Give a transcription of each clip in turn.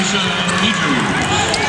Congratulations, teachers.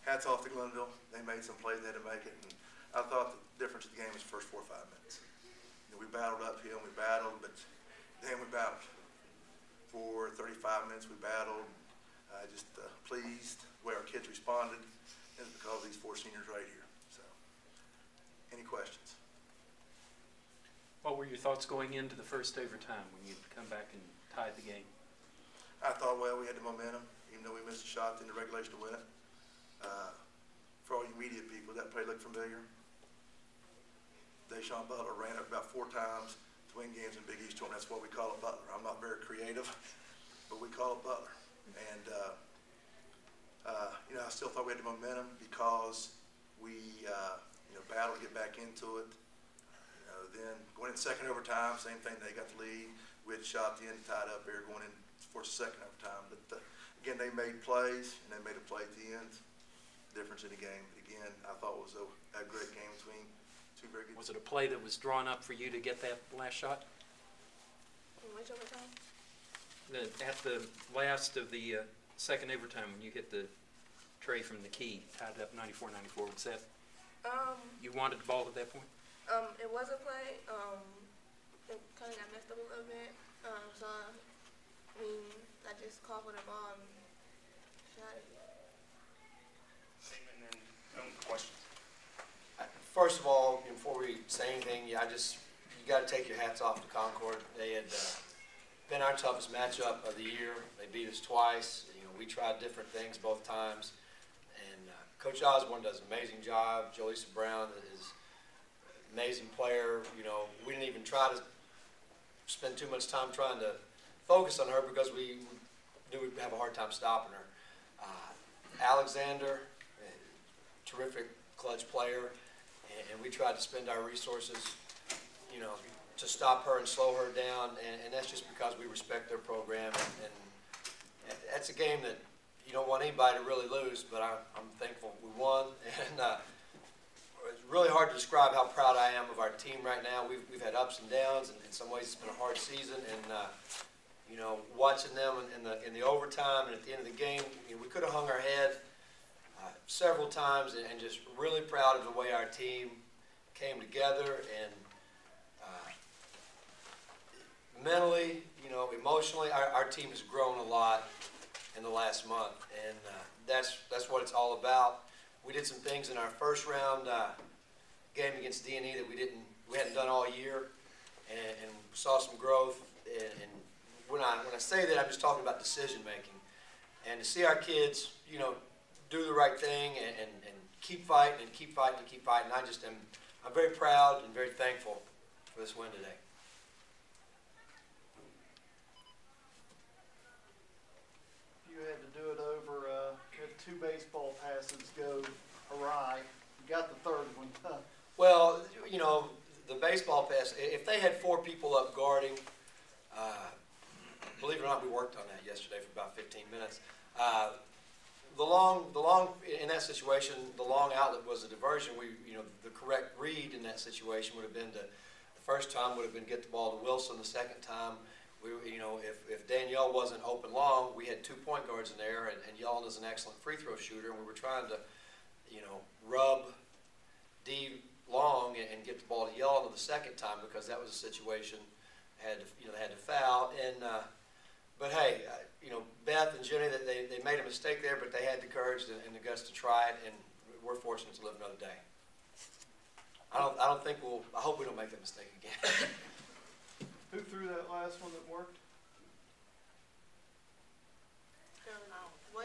Hats off to Glenville. They made some plays, they had to make it, and I thought the difference of the game was the first 4 or 5 minutes. You know, we battled uphill, we battled, but then we battled. For 35 minutes we battled. Just pleased the way our kids responded, and it's because of these 4 seniors right here. So, any questions? What were your thoughts going into the first overtime when you come back and tied the game? I thought, well, we had the momentum, even though we missed a shot in the regulation to win it. For all you media people, that play looked familiar. Deshaun Butler ran it about 4 times to win games in Big East Tournament. That's what we call it, Butler. I'm not very creative, but we call it Butler. And, you know, I still thought we had the momentum because we, you know, battled to get back into it. You know, then going in second overtime, same thing. They got the lead. We had shot the end, tied up there going in for the second overtime. But, again, they made plays, and they made a play at the end. Difference in the game. Again, I thought it was a great game between 2 very good. Was it a play that was drawn up for you to get that last shot? Which overtime? At the last of the second overtime when you hit the tray from the key, tied up 94-94. Was that you wanted the ball at that point? It was a play. It kind of got messed up a little bit. So I mean, I just called for the ball and shot it. Questions? First of all, before we say anything, you got to take your hats off to Concord. They had been our toughest matchup of the year. They beat us twice. You know, we tried different things both times, and Coach Osborne does an amazing job. Jolisa Brown is an amazing player. You know, we didn't even try to spend too much time trying to focus on her because we knew we'd have a hard time stopping her. Alexander, terrific clutch player, and we tried to spend our resources, you know, to stop her and slow her down, and that's just because we respect their program, and that's a game that you don't want anybody to really lose, but I'm thankful we won, and it's really hard to describe how proud I am of our team right now. We've had ups and downs, and in some ways it's been a hard season, and you know, watching them in the overtime and at the end of the game, you know, we could have hung our head several times, and just really proud of the way our team came together, and mentally, you know, emotionally, our team has grown a lot in the last month, and that's what it's all about. We did some things in our first round game against D&E that we hadn't done all year, and saw some growth. And when I say that, I'm just talking about decision making, and to see our kids, you know, do the right thing and keep fighting and keep fighting and keep fighting. I'm very proud and very thankful for this win today. You had to do it over, had 2 baseball passes go awry. You got the third one. Well, you know, the baseball pass, if they had 4 people up guarding, believe it or not, we worked on that yesterday for about 15 minutes. In that situation, the long outlet was a diversion. The correct read in that situation would have been the first time would have been get the ball to Wilson. The second time, if Danielle wasn't open long, we had 2 point guards in there, and Yellen is an excellent free throw shooter, and we were trying to, rub D long and get the ball to Yellen the second time because that was a situation they had to foul. But hey, Beth and Jenny, they made a mistake there, but they had the courage and the guts to try it, and we're fortunate to live another day. I hope we don't make that mistake again. Who threw that last one that worked? I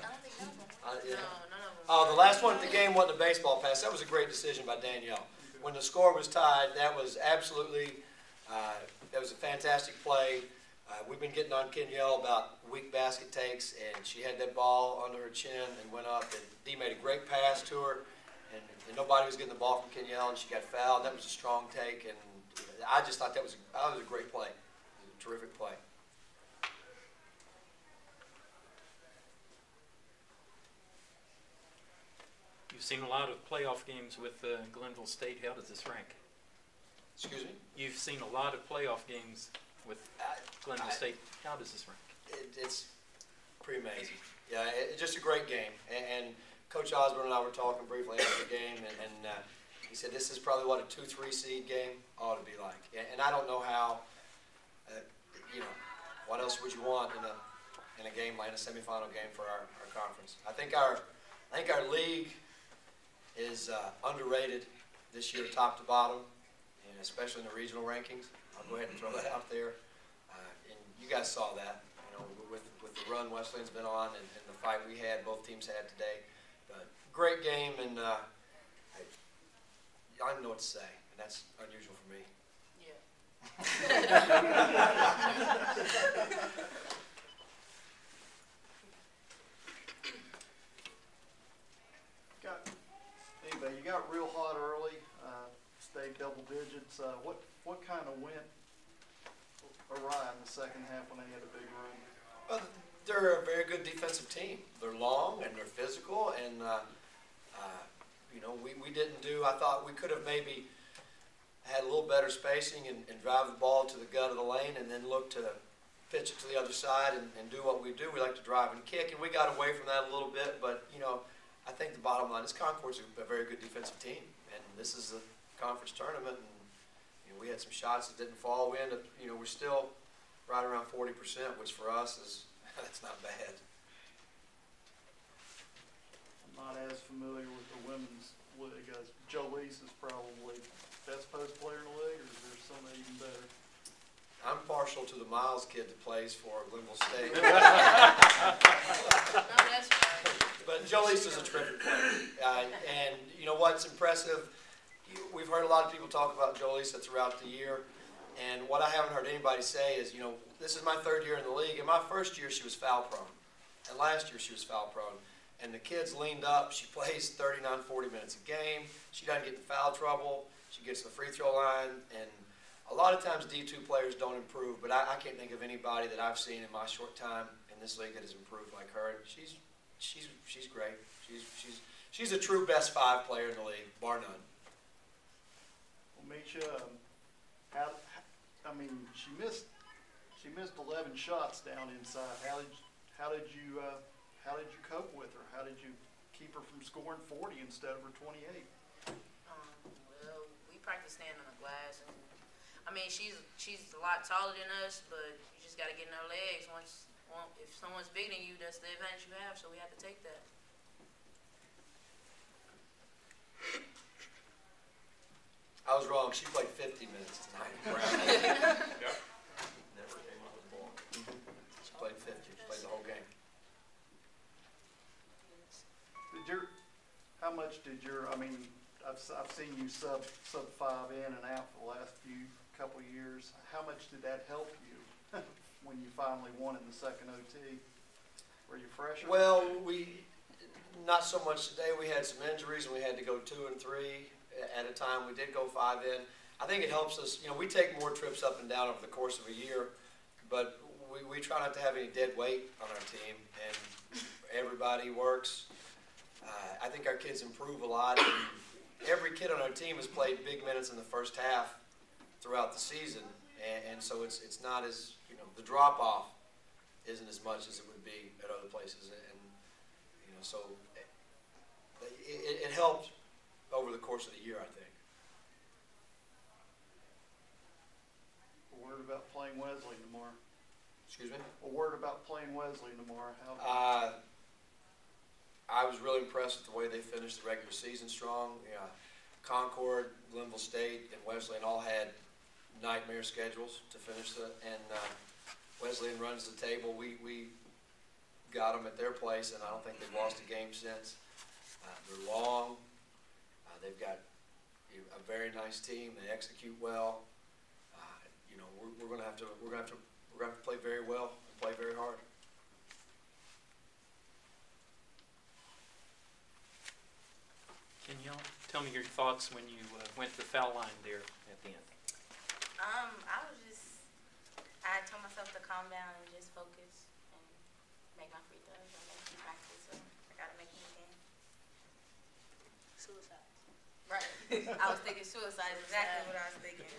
don't think none of them. Yeah. No, none of them. Oh, the last one at the game wasn't a baseball pass. That was a great decision by Danielle. When the score was tied, that was absolutely, that was a fantastic play. We've been getting on Kenyelle about weak basket takes, and she had that ball under her chin and went up, and Dee made a great pass to her, and nobody was getting the ball from Kenyelle, and she got fouled. That was a strong take, and I just thought that was a great play. It was a terrific play. You've seen a lot of playoff games with Glenville State. How does this rank? Excuse me? You've seen a lot of playoff games with Glenville State. How does this rank? It's pretty amazing. Yeah, it's just a great game. And Coach Osborne and I were talking briefly after the game, and he said this is probably what a 2-3 seed game ought to be like. And I don't know how, what else would you want in a game like a semifinal game for our conference? I think our league is underrated this year, top to bottom, and especially in the regional rankings. I'll go ahead and throw that out there. And you guys saw that, with the run Wesleyan's been on and the fight we had, both teams had today. But great game, and I don't know what to say, and that's unusual for me. You got real hot early, stayed double digits. What kind of went awry in the second half when they had a big run? Well, they're a very good defensive team. They're long and they're physical, and we didn't do. I thought we could have maybe had a little better spacing and drive the ball to the gut of the lane, and then look to pitch it to the other side and do what we do. We like to drive and kick, and we got away from that a little bit. But I think the bottom line is Concord's a very good defensive team, and this is a conference tournament, and we had some shots that didn't fall. We ended up, we're still right around 40%, which for us that's not bad. I'm not as familiar with the women's league. Jolise is probably best post player in the league, or is there somebody even better? I'm partial to the Miles kid that plays for Glenville State. No, that's right. But Jolise is a terrific player. And you know what's impressive? We've heard a lot of people talk about Jolise throughout the year. And what I haven't heard anybody say is, this is my 3rd year in the league. In my first year, she was foul prone. And last year, she was foul prone. And the kids leaned up. She plays 39, 40 minutes a game. She doesn't get in foul trouble. She gets to the free throw line. And a lot of times D2 players don't improve, but I can't think of anybody that I've seen in my short time in this league that has improved like her. She's great. She's a true best 5 player in the league, bar none. Well, Misha, she missed 11 shots down inside. How did you cope with her? How did you keep her from scoring 40 instead of her 28? Well, we practice standing on the glass, and she's a lot taller than us, but you just got to get in her legs. well, if someone's beating you, that's the advantage you have, so we have to take that. I was wrong. She played 50 minutes tonight. Yep. Never came up with the ball. She played 50. She played the whole game. How much did I mean, I've seen you sub 5 in and out for the last couple years. How much did that help you when you finally won in the second OT? Were you fresher? Well, not so much today. We had some injuries and we had to go 2 and 3 at a time. We did go 5 in. I think it helps us. You know, we take more trips up and down over the course of a year, but we try not to have any dead weight on our team, and everybody works. I think our kids improve a lot. Every kid on our team has played big minutes in the first half throughout the season, and so it's not as, you know, the drop-off isn't as much as it would be at other places, and you know, so it helps over the course of the year, I think. A word about playing Wesley tomorrow. Excuse me? A word about playing Wesley tomorrow. I was really impressed with the way they finished the regular season strong. Yeah, Concord, Glenville State, and Wesleyan all had nightmare schedules to finish and Wesleyan runs the table. We got them at their place, and I don't think they've lost a game since. They're long. They've got a very nice team. They execute well. You know, we're going to have to play very well and play very hard. Can y'all tell me your thoughts when you went to the foul line there at the end? I told myself to calm down and just focus and make my free throws. I make them practice, so I gotta make them again. Suicide. Right. I was thinking suicide is exactly what I was thinking.